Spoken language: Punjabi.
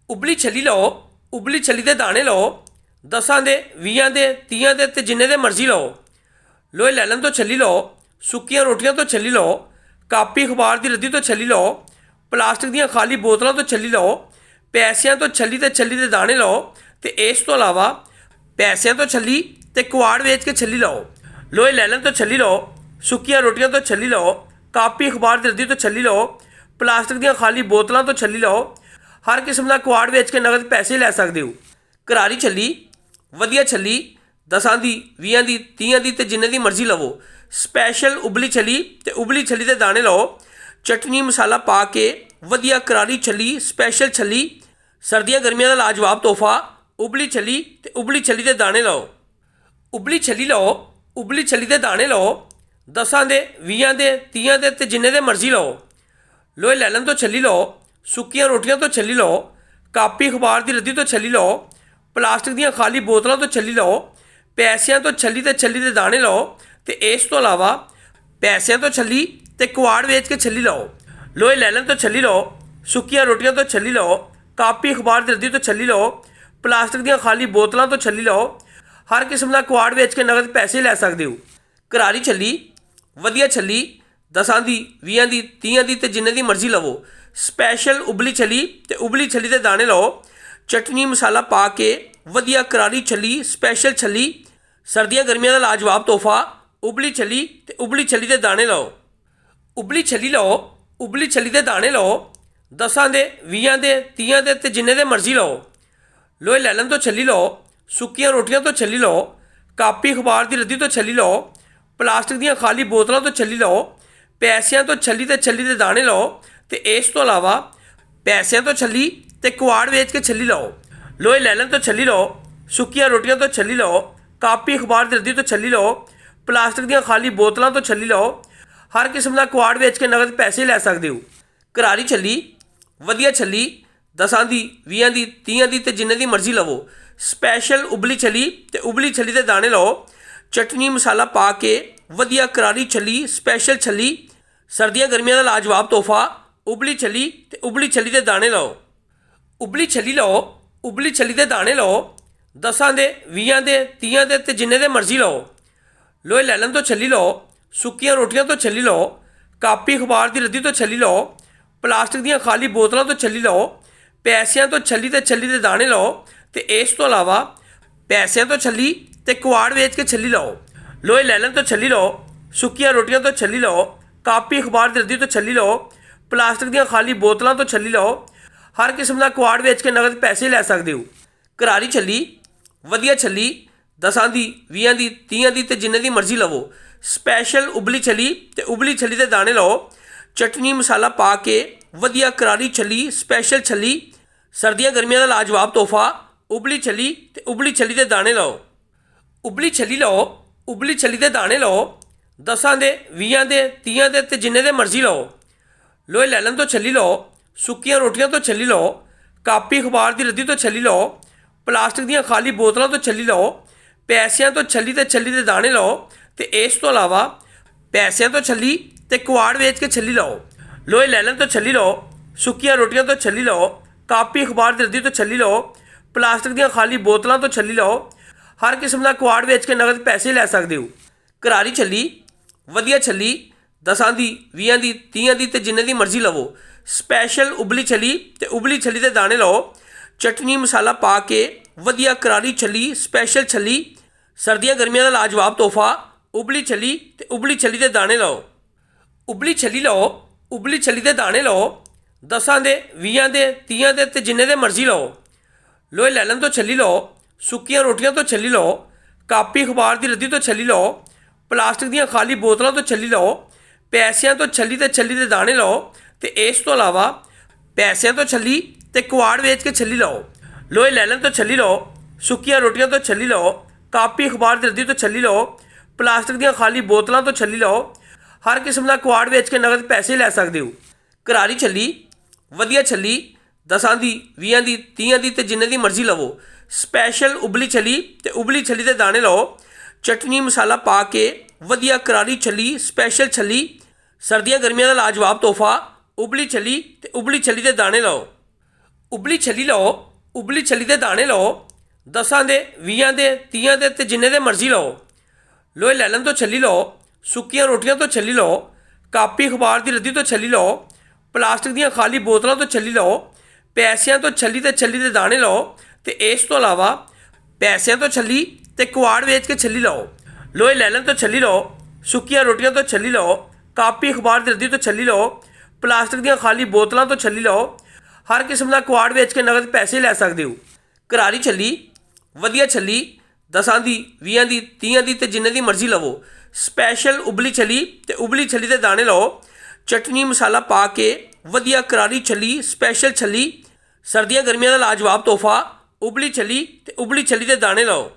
ਉਬਲੀ ਛੱਲੀ ਲਓ। ਉਬਲੀ ਛੱਲੀ ਦੇ ਦਾਣੇ ਲਓ। 10 ਦੇ 20 ਦੇ 30 ਦੇ ਤੇ ਜਿੰਨੇ ਦੇ ਮਰਜ਼ੀ ਲਓ। ਲੋਹੇ ਲੈਲਨ ਤੋਂ ਛੱਲੀ ਲਓ। ਸੁੱਕੀਆਂ ਰੋਟੀਆਂ ਤੋਂ ਛੱਲੀ ਲਓ। ਕਾਪੀ ਅਖਬਾਰ ਦੀ ਰੱਦੀ ਤੋਂ ਛੱਲੀ ਲਓ। ਪਲਾਸਟਿਕ ਦੀਆਂ ਖਾਲੀ ਬੋਤਲਾਂ ਤੋਂ ਛੱਲੀ ਲਓ। ਪੈਸਿਆਂ ਤੋਂ ਛੱਲੀ ਤੇ ਛੱਲੀ ਦੇ ਦਾਣੇ ਲਓ। ਤੇ ਇਸ ਤੋਂ ਇਲਾਵਾ ਪੈਸਿਆਂ ਤੋਂ ਛੱਲੀ ਤੇ ਕੁਆੜ ਵੇਚ ਕੇ ਛੱਲੀ ਲਓ। ਲੋਹੇ ਲੈਲਨ ਤੋਂ ਛੱਲੀ ਲਓ। ਸੁੱਕੀਆਂ ਰੋਟੀਆਂ ਤੋਂ ਛੱਲੀ ਲਓ। ਕਾਪੀ ਅਖਬਾਰ ਦੀ ਰੱਦੀ ਤੋਂ ਛੱਲੀ ਲਓ। ਪਲਾਸਟਿਕ ਦੀਆਂ ਖਾਲੀ ਬੋਤਲਾਂ ਤੋਂ ਛੱਲੀ ਲਓ। ਹਰ ਕਿਸਮ ਦਾ ਕੁਆੜ ਵੇਚ ਕੇ ਨਗਦ ਪੈਸੇ ਲੈ ਸਕਦੇ ਹੋ। ਕਰਾਰੀ ਛੱਲੀ, ਵਧੀਆ ਛੱਲੀ, 10 ਦੀ 20 ਦੀ 30 ਦੀ ਤੇ ਜਿੰਨੇ ਦੀ ਮਰਜ਼ੀ ਲਵੋ। ਸਪੈਸ਼ਲ ਉਬਲੀ ਛੱਲੀ ਤੇ ਉਬਲੀ ਛੱਲੀ ਦੇ ਦਾਣੇ ਲਓ। ਚਟਨੀ ਮਸਾਲਾ ਪਾ ਕੇ ਵਧੀਆ ਕਰਾਰੀ ਛੱਲੀ, ਸਪੈਸ਼ਲ ਛੱਲੀ, ਸਰਦੀਆਂ ਗਰਮੀਆਂ ਦਾ ਲਾਜਵਾਬ ਤੋਹਫਾ। ਉਬਲੀ ਛੱਲੀ ਤੇ ਉਬਲੀ ਛੱਲੀ ਦੇ ਦਾਣੇ ਲਓ। ਉਬਲੀ ਛੱਲੀ ਲਓ। ਉਬਲੀ ਛੱਲੀ ਦੇ ਦਾਣੇ ਲਓ। 10 ਦੇ 20 ਦੇ 30 ਦੇ ਤੇ ਜਿੰਨੇ ਦੇ ਮਰਜ਼ੀ ਲਓ। ਲੋਹੇ ਲੈਲਨ ਤੋਂ ਛੱਲੀ ਲਓ। ਸੁੱਕੀਆਂ ਰੋਟੀਆਂ ਤੋਂ ਛੱਲੀ ਲਓ। ਕਾਪੀ ਅਖਬਾਰ ਦੀ ਰੱਦੀ ਤੋਂ ਛੱਲੀ ਲਓ। ਪਲਾਸਟਿਕ ਦੀਆਂ ਖਾਲੀ ਬੋਤਲਾਂ ਤੋਂ ਛੱਲੀ ਲਓ। ਪੈਸਿਆਂ ਤੋਂ ਛੱਲੀ ਤੇ ਛੱਲੀ ਦੇ ਦਾਣੇ ਲਓ। ਤੇ ਇਸ ਤੋਂ ਇਲਾਵਾ ਪੈਸਿਆਂ ਤੋਂ ਛੱਲੀ ਤੇ ਕੁਆੜ ਵੇਚ ਕੇ ਛੱਲੀ ਲਓ। ਲੋਹੇ ਲੈਲਨ ਤੋਂ ਛੱਲੀ ਲਓ। ਸੁੱਕੀਆਂ ਰੋਟੀਆਂ ਤੋਂ ਛੱਲੀ ਲਓ। ਕਾਪੀ ਅਖਬਾਰ ਦੀ ਰੱਦੀ ਤੋਂ ਛੱਲੀ ਲਓ। ਪਲਾਸਟਿਕ ਦੀਆਂ ਖਾਲੀ ਬੋਤਲਾਂ ਤੋਂ ਛੱਲੀ ਲਓ। ਹਰ ਕਿਸਮ ਦਾ ਕੁਆੜ ਵੇਚ ਕੇ ਨਗਦ ਪੈਸੇ ਲੈ ਸਕਦੇ ਹੋ। ਕਰਾਰੀ ਛੱਲੀ, ਵਧੀਆ ਛੱਲੀ, 10 ਦੀ 20 ਦੀ 30 ਦੀ ਤੇ ਜਿੰਨੇ ਦੀ ਮਰਜ਼ੀ ਲਵੋ। ਸਪੈਸ਼ਲ ਉਬਲੀ ਛੱਲੀ ਤੇ ਉਬਲੀ ਛੱਲੀ ਦੇ ਦਾਣੇ ਲਓ। ਚਟਨੀ ਮਸਾਲਾ ਪਾ ਕੇ ਵਧੀਆ ਕਰਾਰੀ ਛੱਲੀ, ਸਪੈਸ਼ਲ ਛੱਲੀ, ਸਰਦੀਆਂ ਗਰਮੀਆਂ ਦਾ ਲਾਜਵਾਬ ਤੋਹਫਾ। ਉਬਲੀ ਛੱਲੀ ਤੇ ਉਬਲੀ ਛੱਲੀ ਦੇ ਦਾਣੇ ਲਓ। ਉਬਲੀ ਛੱਲੀ ਲਓ। ਉਬਲੀ ਛੱਲੀ ਦੇ ਦਾਣੇ ਲਓ। 10 ਦੇ 20 ਦੇ 30 ਦੇ ਤੇ ਜਿੰਨੇ ਦੇ ਮਰਜ਼ੀ ਲਓ। ਲੋਹੇ ਲੈਲਨ ਤੋਂ ਛੱਲੀ ਲਓ। ਸੁੱਕੀਆਂ ਰੋਟੀਆਂ ਤੋਂ ਛੱਲੀ ਲਓ। ਕਾਪੀ ਅਖਬਾਰ ਦੀ ਰੱਦੀ ਤੋਂ ਛੱਲੀ ਲਓ। ਪਲਾਸਟਿਕ ਦੀਆਂ ਖਾਲੀ ਬੋਤਲਾਂ ਤੋਂ ਛੱਲੀ ਲਓ। ਪੈਸਿਆਂ ਤੋਂ ਛੱਲੀ ਤੇ ਛੱਲੀ ਦੇ ਦਾਣੇ ਲਓ। ਤੇ ਇਸ ਤੋਂ ਇਲਾਵਾ ਪੈਸਿਆਂ ਤੋਂ ਛੱਲੀ ਤੇ ਕੁਆੜ ਵੇਚ ਕੇ ਛੱਲੀ ਲਓ। ਲੋਹੇ ਲੈਲਨ ਤੋਂ ਛੱਲੀ ਲਓ। ਸੁੱਕੀਆਂ ਰੋਟੀਆਂ ਤੋਂ ਛੱਲੀ ਲਓ। ਕਾਪੀ ਅਖਬਾਰ ਦੀ ਰੱਦੀ ਤੋਂ ਛੱਲੀ ਲਓ। ਪਲਾਸਟਿਕ ਦੀਆਂ ਖਾਲੀ ਬੋਤਲਾਂ ਤੋਂ ਛੱਲੀ ਲਓ। ਹਰ ਕਿਸਮ ਦਾ ਕੁਆੜ ਵੇਚ ਕੇ ਨਗਦ ਪੈਸੇ ਲੈ ਸਕਦੇ ਹੋ। ਕਰਾਰੀ ਛੱਲੀ, ਵਧੀਆ ਛੱਲੀ, 10 ਦੀ 20 ਦੀ 30 ਦੀ ਤੇ ਜਿੰਨੇ ਦੀ ਮਰਜ਼ੀ ਲਵੋ। ਸਪੈਸ਼ਲ ਉਬਲੀ ਛੱਲੀ ਤੇ ਉਬਲੀ ਛੱਲੀ ਦੇ ਦਾਣੇ ਲਓ। ਚਟਨੀ ਮਸਾਲਾ ਪਾ ਕੇ ਵਧੀਆ ਕਰਾਰੀ ਛੱਲੀ, ਸਪੈਸ਼ਲ ਛੱਲੀ, ਸਰਦੀਆਂ ਗਰਮੀਆਂ ਦਾ ਲਾਜਵਾਬ ਤੋਹਫਾ। ਉਬਲੀ ਛੱਲੀ ਤੇ ਉਬਲੀ ਛੱਲੀ ਦੇ ਦਾਣੇ ਲਓ। ਉਬਲੀ ਛੱਲੀ ਲਓ। ਉਬਲੀ ਛੱਲੀ ਦੇ ਦਾਣੇ ਲਓ। 10 ਦੇ 20 ਦੇ 30 ਦੇ ਤੇ ਜਿੰਨੇ ਦੇ ਮਰਜ਼ੀ ਲਓ। ਲੋਹੇ ਲੈਲਨ ਤੋਂ ਛੱਲੀ ਲਓ। ਸੁੱਕੀਆਂ ਰੋਟੀਆਂ ਤੋਂ ਛੱਲੀ ਲਓ। ਕਾਪੀ ਅਖਬਾਰ ਦੀ ਰੱਦੀ ਤੋਂ ਛੱਲੀ ਲਓ। ਪਲਾਸਟਿਕ ਦੀਆਂ ਖਾਲੀ ਬੋਤਲਾਂ ਤੋਂ ਛੱਲੀ ਲਓ। ਪੈਸਿਆਂ ਤੋਂ ਛੱਲੀ ਤੇ ਛੱਲੀ ਦੇ ਦਾਣੇ ਲਓ। ਤੇ ਇਸ ਤੋਂ ਇਲਾਵਾ ਪੈਸਿਆਂ ਤੋਂ ਛੱਲੀ ਤੇ ਕੁਆੜ ਵੇਚ ਕੇ ਛੱਲੀ ਲਓ। ਲੋਹੇ ਲੈਲਨ ਤੋਂ ਛੱਲੀ ਲਓ। ਸੁੱਕੀਆਂ ਰੋਟੀਆਂ ਤੋਂ ਛੱਲੀ ਲਓ। ਕਾਪੀ ਅਖਬਾਰ ਦੀ ਰੱਦੀ ਤੋਂ ਛੱਲੀ ਲਓ। ਪਲਾਸਟਿਕ ਦੀਆਂ ਖਾਲੀ ਬੋਤਲਾਂ ਤੋਂ ਛੱਲੀ ਲਓ। ਹਰ ਕਿਸਮ ਦਾ ਕੁਆੜ ਵੇਚ ਕੇ ਨਗਦ ਪੈਸੇ ਲੈ ਸਕਦੇ ਹੋ। ਕਰਾਰੀ ਛੱਲੀ, ਵਧੀਆ ਛੱਲੀ, 10 ਦੀ 20 ਦੀ 30 ਦੀ ਤੇ ਜਿੰਨੇ ਦੀ ਮਰਜ਼ੀ ਲਵੋ। ਸਪੈਸ਼ਲ ਉਬਲੀ ਛੱਲੀ ਤੇ ਉਬਲੀ ਛੱਲੀ ਦੇ ਦਾਣੇ ਲਓ। ਚਟਨੀ ਮਸਾਲਾ ਪਾ ਕੇ ਵਧੀਆ ਕਰਾਰੀ ਛੱਲੀ, ਸਪੈਸ਼ਲ ਛੱਲੀ, ਸਰਦੀਆਂ ਗਰਮੀਆਂ ਦਾ ਲਾਜਵਾਬ ਤੋਹਫਾ। ਉਬਲੀ ਛੱਲੀ ਤੇ ਉਬਲੀ ਛੱਲੀ ਦੇ ਦਾਣੇ ਲਓ। ਉਬਲੀ ਛੱਲੀ ਲਓ। ਉਬਲੀ ਛੱਲੀ ਦੇ ਦਾਣੇ ਲਓ। 10 ਦੇ 20 ਦੇ 30 ਦੇ ਤੇ ਜਿੰਨੇ ਦੇ ਮਰਜ਼ੀ ਲਓ। ਲੋਹੇ ਲੈਲਨ ਤੋਂ ਛੱਲੀ ਲਓ। ਸੁੱਕੀਆਂ ਰੋਟੀਆਂ ਤੋਂ ਛੱਲੀ ਲਓ। ਕਾਪੀ ਅਖਬਾਰ ਦੀ ਰੱਦੀ ਤੋਂ ਛੱਲੀ ਲਓ। ਪਲਾਸਟਿਕ ਦੀਆਂ ਖਾਲੀ ਬੋਤਲਾਂ ਤੋਂ ਛੱਲੀ ਲਓ। ਪੈਸਿਆਂ ਤੋਂ ਛੱਲੀ ਤੇ ਛੱਲੀ ਦੇ ਦਾਣੇ ਲਓ। ਤੇ ਇਸ ਤੋਂ ਇਲਾਵਾ ਪੈਸਿਆਂ ਤੋਂ ਛੱਲੀ ਤੇ ਕੁਆੜ ਵੇਚ ਕੇ ਛੱਲੀ ਲਓ। ਲੋਹੇ ਲੈਲਨ ਤੋਂ ਛੱਲੀ ਲਓ। ਸੁੱਕੀਆਂ ਰੋਟੀਆਂ ਤੋਂ ਛੱਲੀ ਲਓ। ਕਾਪੀ ਅਖਬਾਰ ਦੀ ਰੱਦੀ ਤੋਂ ਛੱਲੀ ਲਓ। ਪਲਾਸਟਿਕ ਦੀਆਂ ਖਾਲੀ ਬੋਤਲਾਂ ਤੋਂ ਛੱਲੀ ਲਓ। ਹਰ ਕਿਸਮ ਦਾ ਕੁਆੜ ਵੇਚ ਕੇ ਨਗਦ ਪੈਸੇ ਲੈ ਸਕਦੇ ਹੋ। ਕਰਾਰੀ ਛੱਲੀ, ਵਧੀਆ ਛੱਲੀ, 10 ਦੀ 20 ਦੀ 30 ਦੀ ਤੇ ਜਿੰਨੇ ਦੀ ਮਰਜ਼ੀ ਲਵੋ। ਸਪੈਸ਼ਲ ਉਬਲੀ ਛੱਲੀ ਤੇ ਉਬਲੀ ਛੱਲੀ ਦੇ ਦਾਣੇ ਲਓ। ਚਟਨੀ ਮਸਾਲਾ ਪਾ ਕੇ ਵਧੀਆ ਕਰਾਰੀ ਛੱਲੀ, ਸਪੈਸ਼ਲ ਛੱਲੀ, ਸਰਦੀਆਂ ਗਰਮੀਆਂ ਦਾ ਲਾਜਵਾਬ ਤੋਹਫਾ। ਉਬਲੀ ਛੱਲੀ ਤੇ ਉਬਲੀ ਛੱਲੀ ਦੇ ਦਾਣੇ ਲਓ। ਉਬਲੀ ਛੱਲੀ ਲਓ। ਉਬਲੀ ਛੱਲੀ ਦੇ ਦਾਣੇ ਲਓ। 10 ਦੇ 20 ਦੇ 30 ਦੇ ਤੇ ਜਿੰਨੇ ਦੇ ਮਰਜ਼ੀ ਲਓ। ਲੋਹੇ ਲੈਲਨ ਤੋਂ ਛੱਲੀ ਲਓ। ਸੁੱਕੀਆਂ ਰੋਟੀਆਂ ਤੋਂ ਛੱਲੀ ਲਓ। ਕਾਪੀ ਅਖਬਾਰ ਦੀ ਰੱਦੀ ਤੋਂ ਛੱਲੀ ਲਓ। ਪਲਾਸਟਿਕ ਦੀਆਂ ਖਾਲੀ ਬੋਤਲਾਂ ਤੋਂ ਛੱਲੀ ਲਓ। ਪੈਸਿਆਂ ਤੋਂ ਛੱਲੀ ਤੇ ਛੱਲੀ ਦੇ ਦਾਣੇ ਲਓ। ਤੇ ਇਸ ਤੋਂ ਇਲਾਵਾ ਪੈਸਿਆਂ ਤੋਂ ਛੱਲੀ ਤੇ ਕੁਆੜ ਵੇਚ ਕੇ ਛੱਲੀ ਲਓ। ਲੋਹੇ ਲੈਲਨ ਤੋਂ ਛੱਲੀ ਲਓ। ਸੁੱਕੀਆਂ ਰੋਟੀਆਂ ਤੋਂ ਛੱਲੀ ਲਓ। ਕਾਪੀ ਅਖਬਾਰ ਦੀ ਰੱਦੀ ਤੋਂ ਛੱਲੀ ਲਓ। ਪਲਾਸਟਿਕ ਦੀਆਂ ਖਾਲੀ ਬੋਤਲਾਂ ਤੋਂ ਛੱਲੀ ਲਓ। ਹਰ ਕਿਸਮ ਦਾ ਕੁਆੜ ਵੇਚ ਕੇ ਨਗਦ ਪੈਸੇ ਲੈ ਸਕਦੇ ਹੋ। ਕਰਾਰੀ ਛੱਲੀ, ਵਧੀਆ ਛੱਲੀ, 10 ਦੀ 20 ਦੀ 30 ਦੀ ਤੇ ਜਿੰਨੇ ਦੀ ਮਰਜ਼ੀ ਲਵੋ। ਸਪੈਸ਼ਲ ਉਬਲੀ ਛੱਲੀ ਤੇ ਉਬਲੀ ਛੱਲੀ ਦੇ ਦਾਣੇ ਲਓ। ਚਟਨੀ ਮਸਾਲਾ ਪਾ ਕੇ ਵਧੀਆ ਕਰਾਰੀ ਛੱਲੀ, ਸਪੈਸ਼ਲ ਛੱਲੀ, ਸਰਦੀਆਂ ਗਰਮੀਆਂ ਦਾ ਲਾਜਵਾਬ ਤੋਹਫਾ। ਉਬਲੀ ਛੱਲੀ ਤੇ ਉਬਲੀ ਛੱਲੀ ਦੇ ਦਾਣੇ ਲਓ। ਉਬਲੀ ਛੱਲੀ ਲਓ, ਉਬਲੀ ਛੱਲੀ ਦੇ ਦਾਣੇ ਲਓ, 10 ਦੇ 20 ਦੇ 30 ਦੇ ਤੇ ਜਿੰਨੇ ਦੇ ਮਰਜ਼ੀ ਲਓ। ਲੋਹੇ ਲੈਲਨ ਤੋਂ ਛੱਲੀ ਲਓ, ਸੁੱਕੀਆਂ ਰੋਟੀਆਂ ਤੋਂ ਛੱਲੀ ਲਓ, ਕਾਪੀ ਅਖਬਾਰ ਦੀ ਰੱਦੀ ਤੋਂ ਛੱਲੀ ਲਓ, ਪਲਾਸਟਿਕ ਦੀਆਂ ਖਾਲੀ ਬੋਤਲਾਂ ਤੋਂ ਛੱਲੀ ਲਓ, ਪੈਸਿਆਂ ਤੋਂ ਛੱਲੀ ਤੇ ਛੱਲੀ ਦੇ ਦਾਣੇ ਲਓ ਤੇ ਇਸ ਤੋਂ ਇਲਾਵਾ ਪੈਸਿਆਂ ਤੋਂ ਛੱਲੀ ਤੇ ਕੁਆੜ ਵੇਚ ਕੇ ਛੱਲੀ ਲਓ। ਲੋਹੇ ਲੈਲਨ ਤੋਂ ਛੱਲੀ ਲਓ, ਸੁੱਕੀਆਂ ਰੋਟੀਆਂ ਤੋਂ ਛੱਲੀ ਲਓ, ਕਾਪੀ ਅਖਬਾਰ ਦੀ ਰੱਦੀ ਤੋਂ ਛੱਲੀ ਲਓ, ਪਲਾਸਟਿਕ ਦੀਆਂ ਖਾਲੀ ਬੋਤਲਾਂ ਤੋਂ ਛੱਲੀ ਲਓ। ਹਰ ਕਿਸਮ ਦਾ ਕੁਆੜ ਵੇਚ ਕੇ ਨਗਦ ਪੈਸੇ ਲੈ ਸਕਦੇ ਹੋ। ਕਰਾਰੀ ਛੱਲੀ, ਵਧੀਆ ਛੱਲੀ, 10 ਦੀ 20 ਦੀ 30 ਦੀ ਤੇ ਜਿੰਨੇ ਦੀ ਮਰਜ਼ੀ ਲਵੋ। ਸਪੈਸ਼ਲ ਉਬਲੀ ਛੱਲੀ ਤੇ ਉਬਲੀ ਛੱਲੀ ਦੇ ਦਾਣੇ ਲਓ, ਚਟਨੀ ਮਸਾਲਾ ਪਾ ਕੇ ਵਧੀਆ ਕਰਾਰੀ ਛੱਲੀ, ਸਪੈਸ਼ਲ ਛੱਲੀ, ਸਰਦੀਆਂ ਗਰਮੀਆਂ ਦਾ ਲਾਜਵਾਬ ਤੋਹਫਾ। ਉਬਲੀ ਛੱਲੀ ਤੇ ਉਬਲੀ ਛੱਲੀ ਦੇ ਦਾਣੇ ਲਓ।